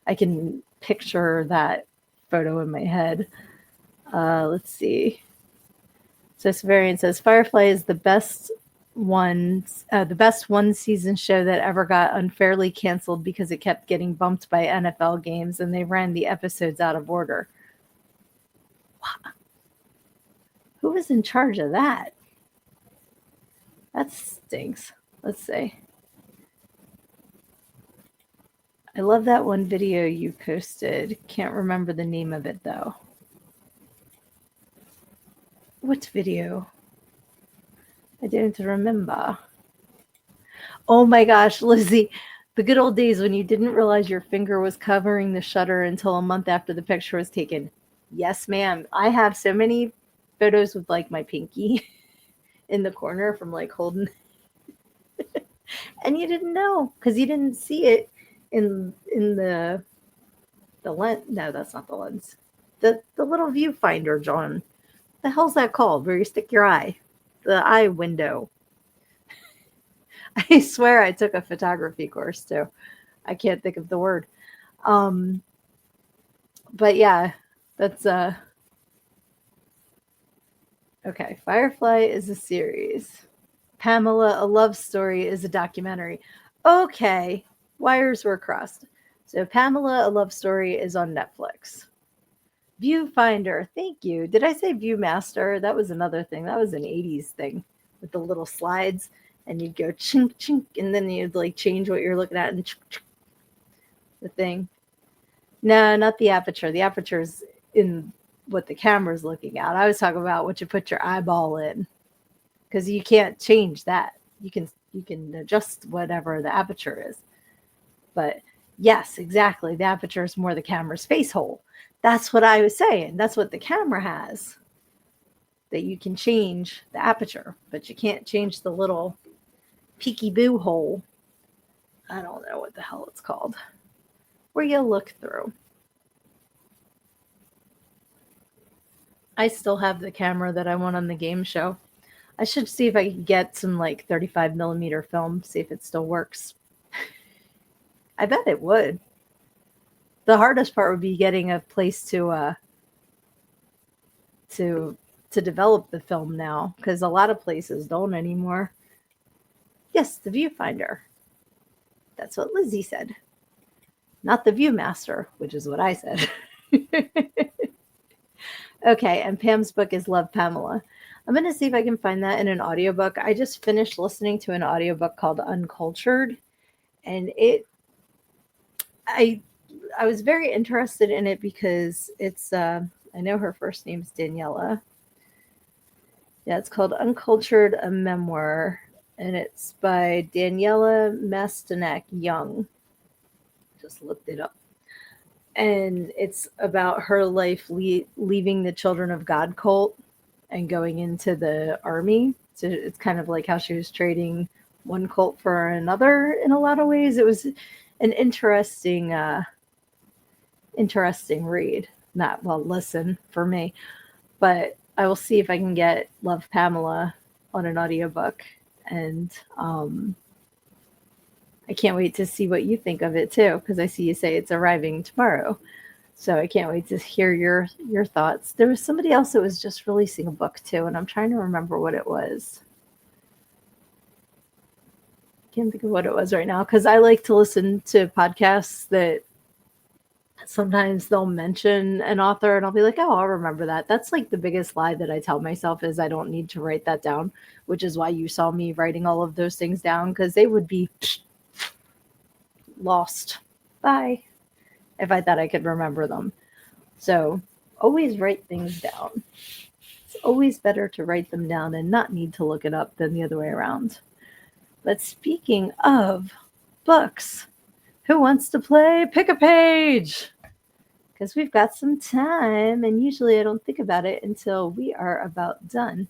I can picture that photo in my head. Let's see. So Severian says Firefly is the best one season show that ever got unfairly canceled because it kept getting bumped by NFL games and they ran the episodes out of order. Who was in charge of that? That stinks. Let's see. I love that one video you posted. Can't remember the name of it though. What video? I didn't remember. Oh my gosh, Lizzie, the good old days when you didn't realize your finger was covering the shutter until a month after the picture was taken. Yes, ma'am. I have so many photos with like my pinky in the corner from like holding, and you didn't know because you didn't see it in the lens. No, that's not the lens. The little viewfinder, John. The hell's that called? Where you stick your eye, the eye window. I swear I took a photography course too. I can't think of the word. Um, but yeah, that's okay. Firefly is a series. Pamela, a love story is a documentary. Okay, wires were crossed. So Pamela, a love story is on Netflix. Viewfinder, thank you. Did I say Viewmaster? That was another thing. That was an 80s thing with the little slides and you'd go chink chink and then you'd like change what you're looking at and chink, chink, the thing. No, not the aperture. The aperture is in what the camera's looking at. I was talking about what you put your eyeball in because you can't change that. You can adjust whatever the aperture is. But yes, exactly. The aperture is more the camera's face hole. That's what I was saying. That's what the camera has. That you can change the aperture, but you can't change the little peeky boo hole. I don't know what the hell it's called. Where you look through. I still have the camera that I won on the game show. I should see if I can get some like 35 millimeter film, see if it still works. I bet it would. The hardest part would be getting a place to develop the film now, because a lot of places don't anymore. Yes, the viewfinder. That's what Lizzie said. Not the Viewmaster, which is what I said. Okay, and Pam's book is Love Pamela. I'm going to see if I can find that in an audiobook. I just finished listening to an audiobook called Uncultured, and I was very interested in it because it's I know her first name's Daniela. Yeah, it's called Uncultured, a Memoir, and it's by Daniela Mastanek Young. Just looked it up. And it's about her life leaving the Children of God cult and going into the army. So it's kind of like how she was trading one cult for another in a lot of ways. It was an interesting read. Not well, listen for me, but I will see if I can get Love Pamela on an audiobook, and I can't wait to see what you think of it too, because I see you say it's arriving tomorrow. So I can't wait to hear your thoughts. There was somebody else that was just releasing a book too, and I'm trying to remember what it was. Can't think of what it was right now, because I like to listen to podcasts that sometimes they'll mention an author and I'll be like, oh, I'll remember that. That's like the biggest lie that I tell myself is I don't need to write that down, which is why you saw me writing all of those things down, because they would be lost. Bye. If I thought I could remember them. So always write things down. It's always better to write them down and not need to look it up than the other way around. But speaking of books, who wants to play Pick a Page? Because we've got some time, and usually I don't think about it until we are about done.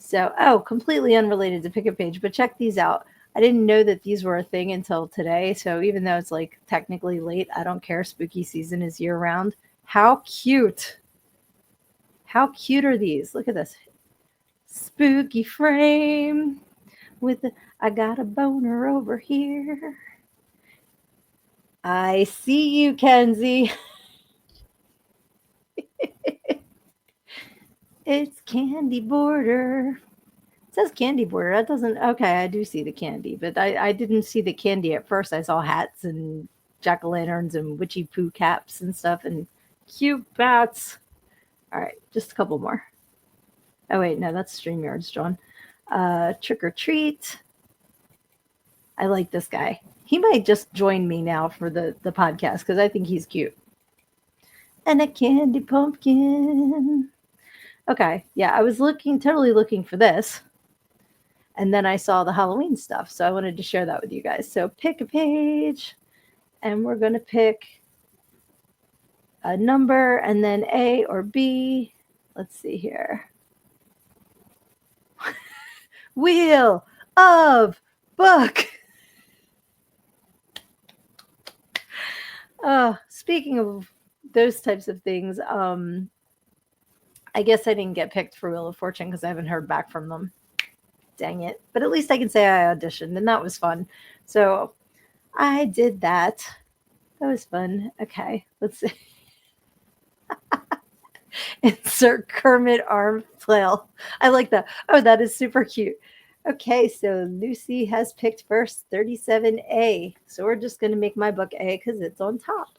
So, completely unrelated to Pick a Page, but check these out. I didn't know that these were a thing until today. So even though it's like technically late, I don't care. Spooky season is year round. How cute. How cute are these? Look at this. Spooky frame with I got a boner over here. I see you, Kenzie. It's candy border. It says candy border. That doesn't. Okay, I do see the candy, but I didn't see the candy at first. I saw hats and jack o' lanterns and witchy poo caps and stuff and cute bats. All right, just a couple more. Oh wait, no, that's StreamYards, John. Trick or treat. I like this guy. He might just join me now for the podcast because I think he's cute. And a candy pumpkin. Okay, yeah, I was totally looking for this. And then I saw the Halloween stuff. So I wanted to share that with you guys. So pick a page, and we're going to pick a number and then A or B. Let's see here. Wheel of Book. Speaking of those types of things, I guess I didn't get picked for Wheel of Fortune because I haven't heard back from them. Dang it. But at least I can say I auditioned, and that was fun. So I did that. That was fun. Okay, let's see. Insert Kermit arm flail. I like that. Oh, that is super cute. Okay, so Lucy has picked first 37A. So we're just going to make my book A because it's on top.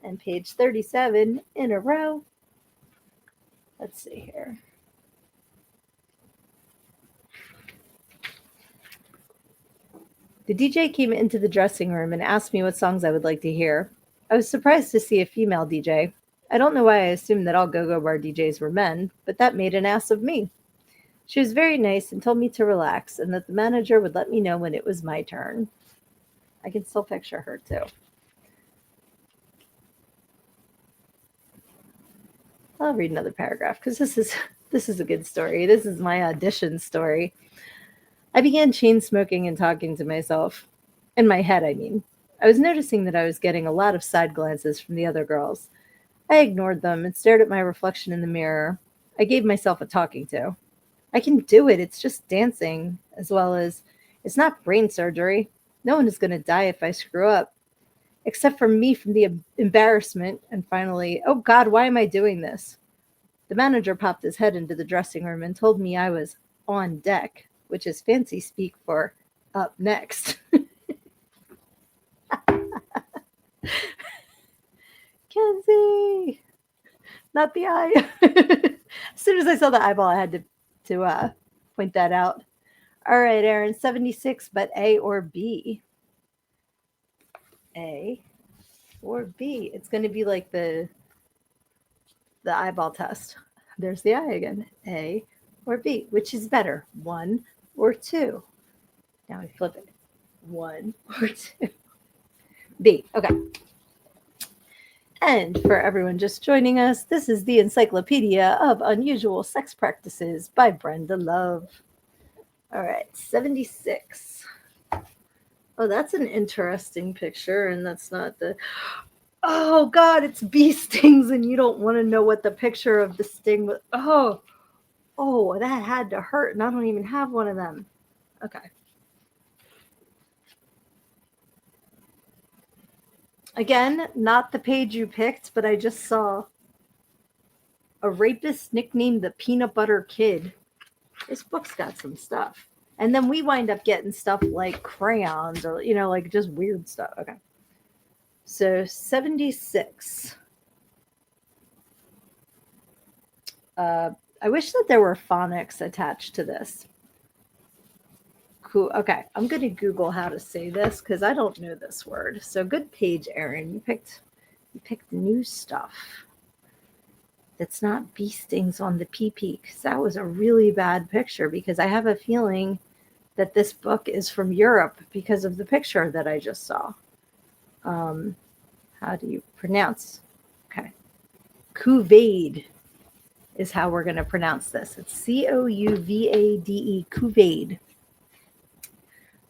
And page 37 in a row. Let's see here. The DJ came into the dressing room and asked me what songs I would like to hear. I was surprised to see a female DJ. I don't know why I assumed that all go-go bar DJs were men, but that made an ass of me. She was very nice and told me to relax and that the manager would let me know when it was my turn. I can still picture her too. I'll read another paragraph because this is a good story. This is my audition story. I began chain smoking and talking to myself. In my head, I mean. I was noticing that I was getting a lot of side glances from the other girls. I ignored them and stared at my reflection in the mirror. I gave myself a talking to. I can do it. It's just dancing, as well as, it's not brain surgery. No one is going to die if I screw up. Except for me from the embarrassment, and finally, oh God, why am I doing this? The manager popped his head into the dressing room and told me I was on deck, which is fancy speak for up next. Kenzie! Not the eye. As soon as I saw the eyeball, I had to point that out. All right, Aaron, 76, but A or B? A or B? It's going to be like the eyeball test. There's the eye again. A or B? Which is better, 1 or 2? Now we flip it. 1 or 2? B. Okay. And for everyone just joining us, this is the Encyclopedia of Unusual Sex Practices by Brenda Love. All right, 76. Oh, that's an interesting picture, and that's not the... Oh, God, it's bee stings, and you don't want to know what the picture of the sting was. Oh, that had to hurt, and I don't even have one of them. Okay. Again, not the page you picked, but I just saw a rapist nicknamed the Peanut Butter Kid. This book's got some stuff. And then we wind up getting stuff like crayons or, like just weird stuff. Okay. So 76. I wish that there were phonics attached to this. Cool. Okay. I'm going to Google how to say this because I don't know this word. So good page, Erin. You picked new stuff. That's not bee stings on the PP because that was a really bad picture because I have a feeling that this book is from Europe because of the picture that I just saw. How do you pronounce? Okay. Couvade. is how we're going to pronounce this. It's Couvade, Couvade.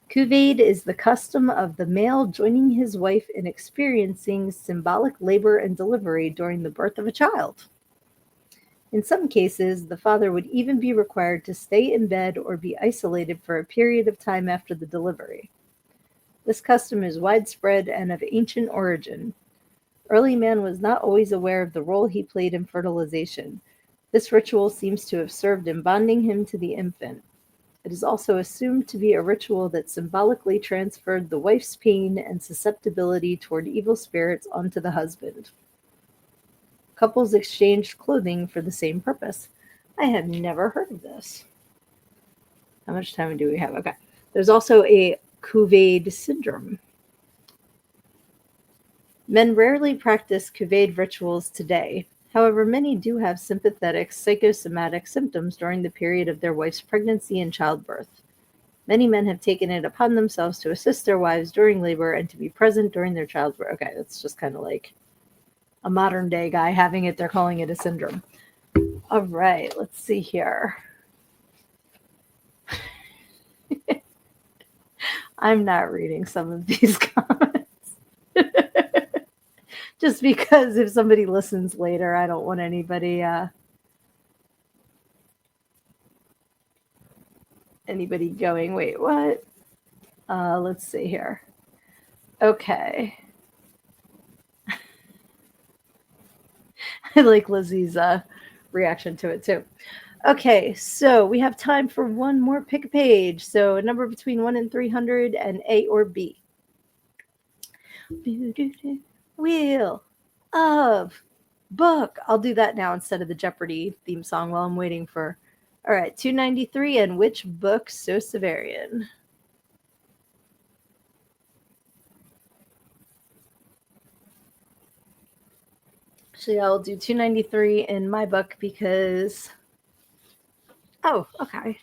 Couvade is the custom of the male joining his wife in experiencing symbolic labor and delivery during the birth of a child. In some cases, the father would even be required to stay in bed or be isolated for a period of time after the delivery. This custom is widespread and of ancient origin. Early man was not always aware of the role he played in fertilization. This ritual seems to have served in bonding him to the infant. It is also assumed to be a ritual that symbolically transferred the wife's pain and susceptibility toward evil spirits onto the husband. Couples exchanged clothing for the same purpose. I have never heard of this. How much time do we have? Okay. There's also a Couvade syndrome. Men rarely practice Couvade rituals today. However, many do have sympathetic psychosomatic symptoms during the period of their wife's pregnancy and childbirth. Many men have taken it upon themselves to assist their wives during labor and to be present during their childbirth. Okay, that's just kind of like a modern day guy having it. They're calling it a syndrome. All right, let's see here. I'm not reading some of these comments. Just because if somebody listens later, I don't want anybody going, wait, what? Let's see here. Okay. I like Lizzie's reaction to it too. Okay, so we have time for one more pick a page. So a number between 1 and 300 and A or B. Wheel of book. I'll do that now instead of the Jeopardy theme song while I'm waiting for. All right, 293 and which book? So Severian. Actually, I'll do 293 in my book because. Oh, okay.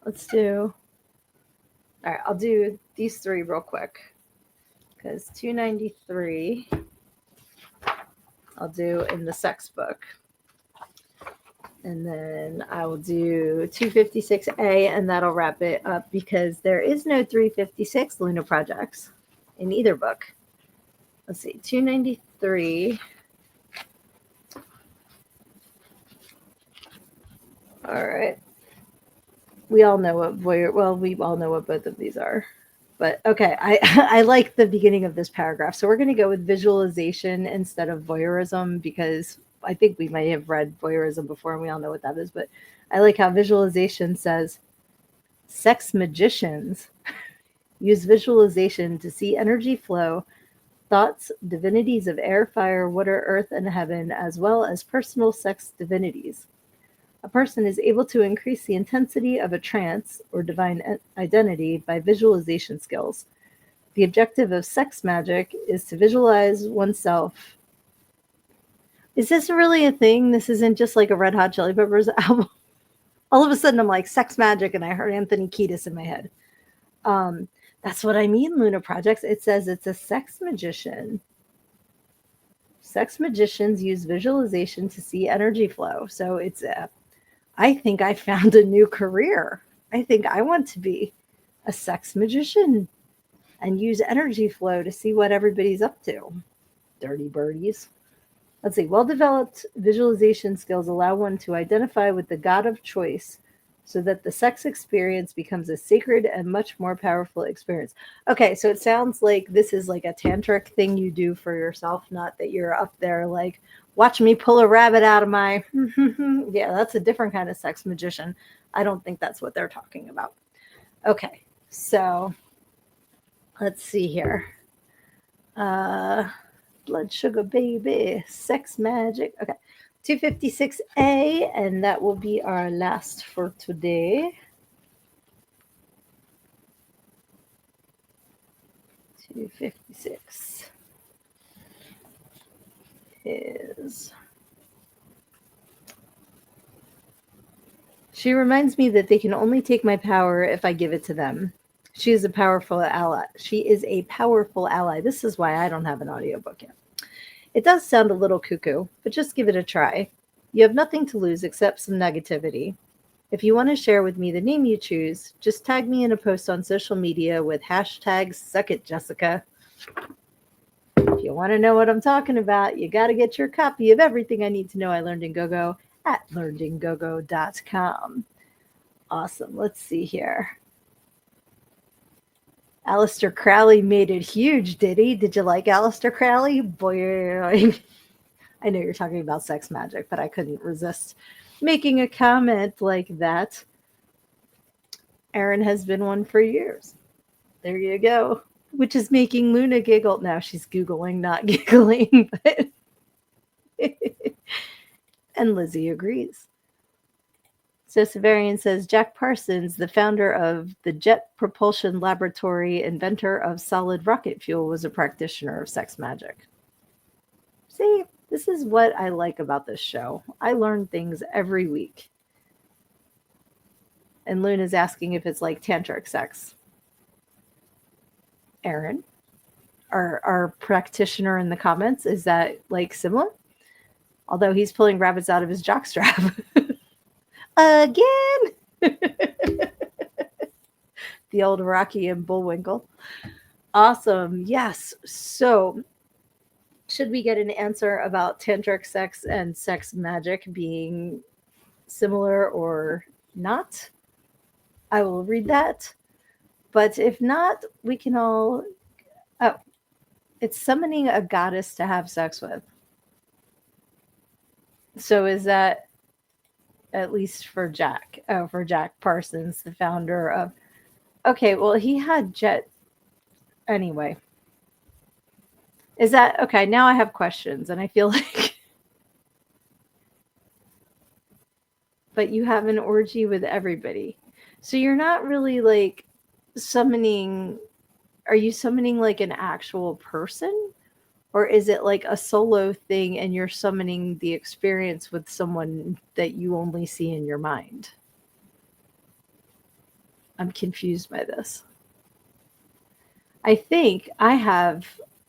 Let's do. All right, I'll do these three real quick because 293 I'll do in the sex book. And then I will do 256A and that'll wrap it up because there is no 356 Luna projects in either book. Let's see, 293. All right. We all know what we all know what both of these are. But okay, I like the beginning of this paragraph. So we're going to go with visualization instead of voyeurism because I think we may have read voyeurism before and we all know what that is. But I like how visualization says sex magicians use visualization to see energy flow, thoughts, divinities of air, fire, water, earth, and heaven, as well as personal sex divinities. A person is able to increase the intensity of a trance or divine identity by visualization skills. The objective of sex magic is to visualize oneself. Is this really a thing? This isn't just like a Red Hot Chili Peppers album. All of a sudden, I'm like, sex magic, and I heard Anthony Kiedis in my head. That's what I mean, Luna Projects. It says it's a sex magician. Sex magicians use visualization to see energy flow. So it's I think I found a new career. I think I want to be a sex magician and use energy flow to see what everybody's up to. Dirty birdies. Let's see. Well-developed visualization skills allow one to identify with the god of choice so that the sex experience becomes a sacred and much more powerful experience. Okay, so it sounds like this is like a tantric thing you do for yourself, not that you're up there like, watch me pull a rabbit out of my... Yeah, that's a different kind of sex magician. I don't think that's what they're talking about. Okay, so let's see here. Blood sugar baby, sex magic. Okay, 256A, and that will be our last for today. 256 is... She reminds me that they can only take my power if I give it to them. She is a powerful ally. She is a powerful ally. This is why I don't have an audiobook yet. It does sound a little cuckoo, but just give it a try. You have nothing to lose except some negativity. If you want to share with me the name you choose, just tag me in a post on social media with hashtag #SuckItJessica. If you want to know what I'm talking about, you got to get your copy of Everything I Need to Know I Learned in GoGo at learnedingogo.com. Awesome. Let's see here. Aleister Crowley made it huge, did he? Did you like Aleister Crowley? Boy, I know you're talking about sex magic, but I couldn't resist making a comment like that. Erin has been one for years. There you go. Which is making Luna giggle. Now she's Googling, not giggling. But and Lizzie agrees. So Severian says Jack Parsons, the founder of the Jet Propulsion Laboratory, inventor of solid rocket fuel, was a practitioner of sex magic. See, this is what I like about this show. I learn things every week. And Luna's asking if it's like tantric sex. Erin, our practitioner in the comments, is that like similar? Although he's pulling rabbits out of his jockstrap. Again! The old Rocky and Bullwinkle. Awesome. Yes. So, should we get an answer about tantric sex and sex magic being similar or not? I will read that. But if not, we can all. Oh, it's summoning a goddess to have sex with. So is that at least for Jack? Oh, for Jack Parsons, the founder of. Okay, well, he had Jet. Anyway. Is that okay? Now I have questions, and I feel like. But you have an orgy with everybody. So you're not really like summoning. Are you summoning like an actual person? Or is it like a solo thing and you're summoning the experience with someone that you only see in your mind? I'm confused by this. I think I have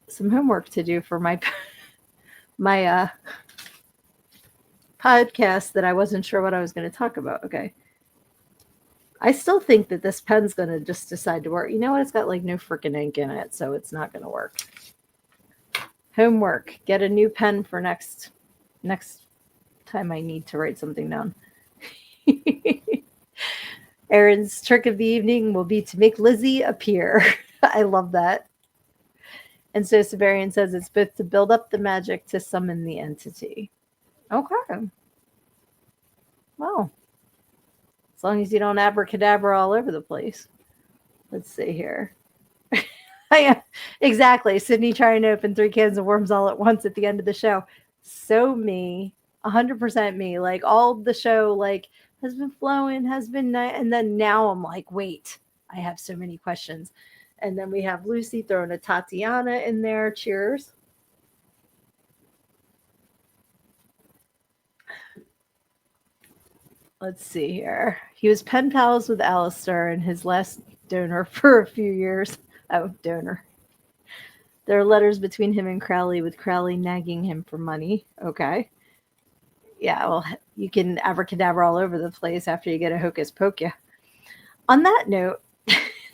some homework to do for my podcast that I wasn't sure what I was going to talk about. Okay. I still think that this pen's going to just decide to work. You know what? It's got like no freaking ink in it, so it's not going to work. Homework. Get a new pen for next time I need to write something down. Erin's trick of the evening will be to make Lizzie appear. I love that. And so Severian says it's both to build up the magic to summon the entity. Okay. Well, as long as you don't abracadabra all over the place. Let's see here. Yeah, exactly. Sydnee trying to open 3 cans of worms all at once at the end of the show. So me, 100% me. Like all the show, like has been flowing, has been nice, and then now I'm like, wait, I have so many questions. And then we have Lucy throwing a Tatiana in there. Cheers. Let's see here. He was pen pals with Aleister and his last donor for a few years. Oh, donor. There are letters between him and Crowley, with Crowley nagging him for money. Okay. Yeah, well, you can abracadabra all over the place after you get a hocus pocus. On that note,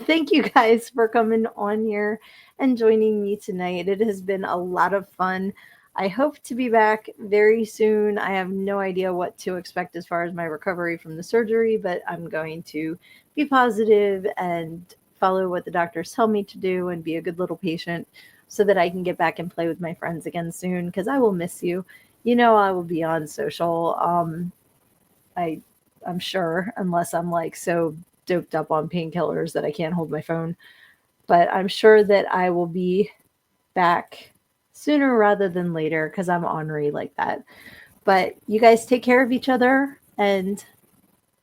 thank you guys for coming on here and joining me tonight. It has been a lot of fun. I hope to be back very soon. I have no idea what to expect as far as my recovery from the surgery, but I'm going to be positive and follow what the doctors tell me to do and be a good little patient so that I can get back and play with my friends again soon, because I will miss you. You know, I will be on social. I'm sure, unless I'm like so doped up on painkillers that I can't hold my phone. But I'm sure that I will be back sooner rather than later, because I'm ornery like that. But you guys take care of each other, and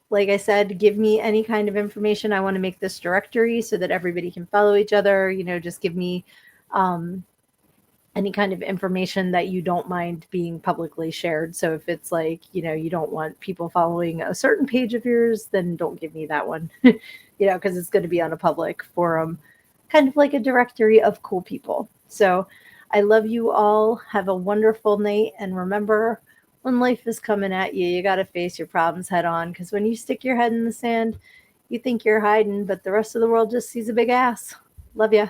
like I said, give me any kind of information. I want to make this directory so that everybody can follow each other. You know, just give me any kind of information that you don't mind being publicly shared. So if it's like, you know, you don't want people following a certain page of yours, then don't give me that one, you know, because it's going to be on a public forum, kind of like a directory of cool people. So I love you all. Have a wonderful night. And remember, when life is coming at you, you got to face your problems head on. Because when you stick your head in the sand, you think you're hiding, but the rest of the world just sees a big ass. Love ya.